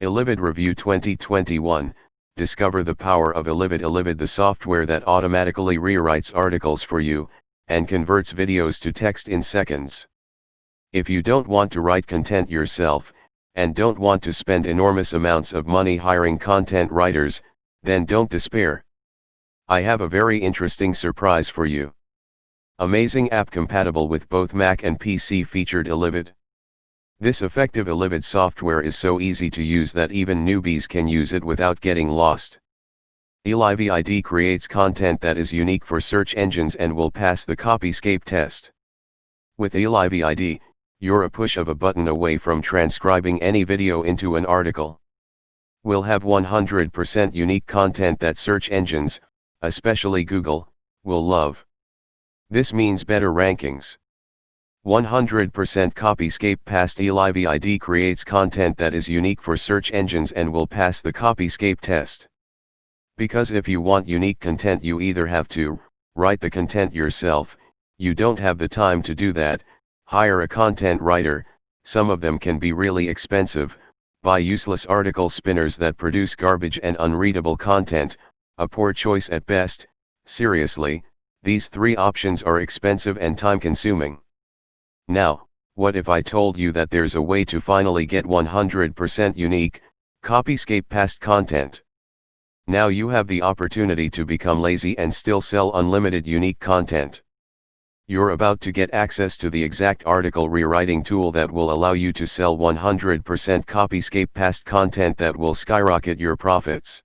Elivid Review 2021, discover the power of Elivid. Elivid, the software that automatically rewrites articles for you, and converts videos to text in seconds. If you don't want to write content yourself, and don't want to spend enormous amounts of money hiring content writers, then don't despair. I have a very interesting surprise for you. Amazing app compatible with both Mac and PC featured Elivid. This effective Elivid software is so easy to use that even newbies can use it without getting lost. Elivid creates content that is unique for search engines and will pass the Copyscape test. With Elivid, you're a push of a button away from transcribing any video into an article. We'll have 100% unique content that search engines, especially Google, will love. This means better rankings. 100% Copyscape passed. Elivid creates content that is unique for search engines and will pass the Copyscape test. Because if you want unique content, you either have to write the content yourself, you don't have the time to do that, hire a content writer, some of them can be really expensive, buy useless article spinners that produce garbage and unreadable content, a poor choice at best. Seriously, these three options are expensive and time-consuming. Now, what if I told you that there's a way to finally get 100% unique, Copyscape passed content? Now you have the opportunity to become lazy and still sell unlimited unique content. You're about to get access to the exact article rewriting tool that will allow you to sell 100% Copyscape passed content that will skyrocket your profits.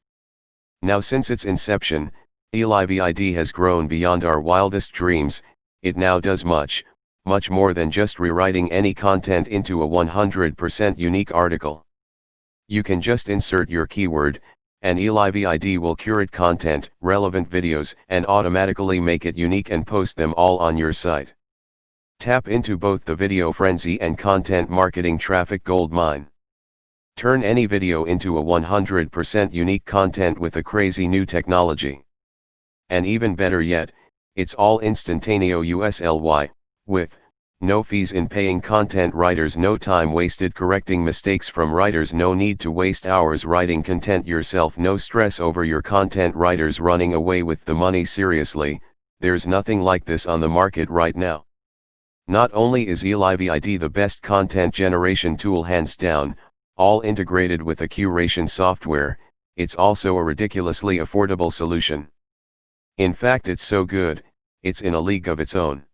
Now, since its inception, Elivid has grown beyond our wildest dreams. It now does much more than just rewriting any content into a 100% unique article. You can just insert your keyword, and Elivid will curate content, relevant videos, and automatically make it unique and post them all on your site. Tap into both the video frenzy and content marketing traffic goldmine. Turn any video into a 100% unique content with a crazy new technology. And even better yet, it's all instantaneous, with no fees in paying content writers, no time wasted correcting mistakes from writers, no need to waste hours writing content yourself, no stress over your content writers running away with the money. Seriously, there's nothing like this on the market right now. Not only is Elivid the best content generation tool hands down, all integrated with a curation software, it's also a ridiculously affordable solution. In fact, it's so good, it's in a league of its own.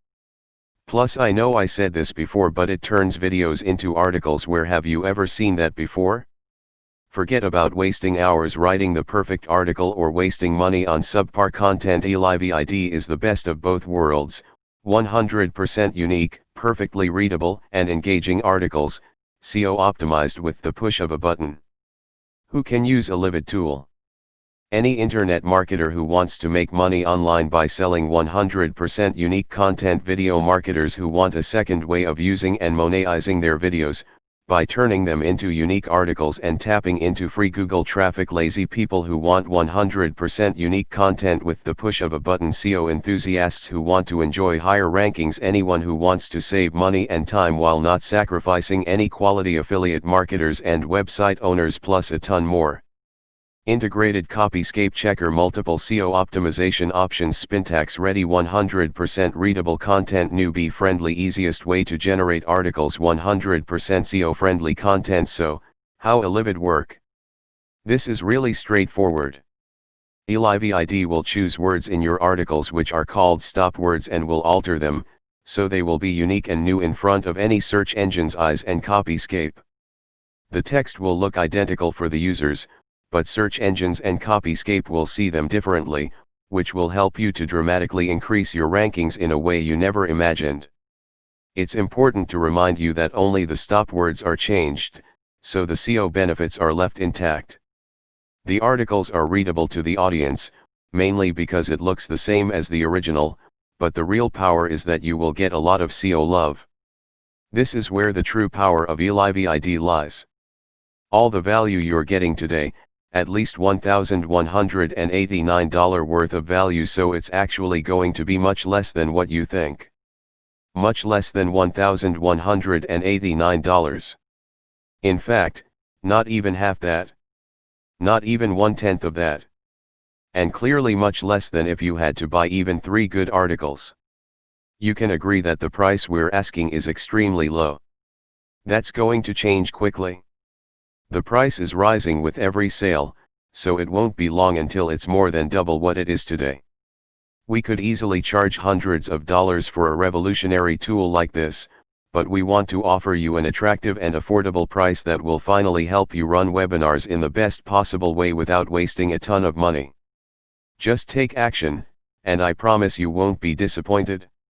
Plus, I know I said this before, but it turns videos into articles. Where have you ever seen that before? Forget about wasting hours writing the perfect article or wasting money on subpar content. Elivid is the best of both worlds, 100% unique, perfectly readable and engaging articles, SEO optimized with the push of a button. Who can use Elivid tool? Any internet marketer who wants to make money online by selling 100% unique content, video marketers who want a second way of using and monetizing their videos, by turning them into unique articles and tapping into free Google traffic, lazy people who want 100% unique content with the push of a button, SEO enthusiasts who want to enjoy higher rankings, anyone who wants to save money and time while not sacrificing any quality, affiliate marketers and website owners, plus a ton more. Integrated Copyscape checker, multiple SEO optimization options, Spintax ready, 100% readable content, newbie friendly, easiest way to generate articles, 100% SEO friendly content. So, how Elivid work? This is really straightforward. Elivid will choose words in your articles which are called stop words and will alter them, so they will be unique and new in front of any search engine's eyes and Copyscape. The text will look identical for the users, but search engines and Copyscape will see them differently, which will help you to dramatically increase your rankings in a way you never imagined. It's important to remind you that only the stop words are changed, so the SEO benefits are left intact. The articles are readable to the audience, mainly because it looks the same as the original, but the real power is that you will get a lot of SEO love. This is where the true power of Elivid lies. All the value you're getting today, at least $1,189 worth of value, so it's actually going to be much less than what you think. Much less than $1,189. In fact, Not even half that. Not even 1/10 of that. And clearly much less than if you had to buy even 3 good articles. You can agree that the price we're asking is extremely low. That's going to change quickly. The price is rising with every sale, so it won't be long until it's more than double what it is today. We could easily charge hundreds of dollars for a revolutionary tool like this, but we want to offer you an attractive and affordable price that will finally help you run webinars in the best possible way without wasting a ton of money. Just take action, and I promise you won't be disappointed.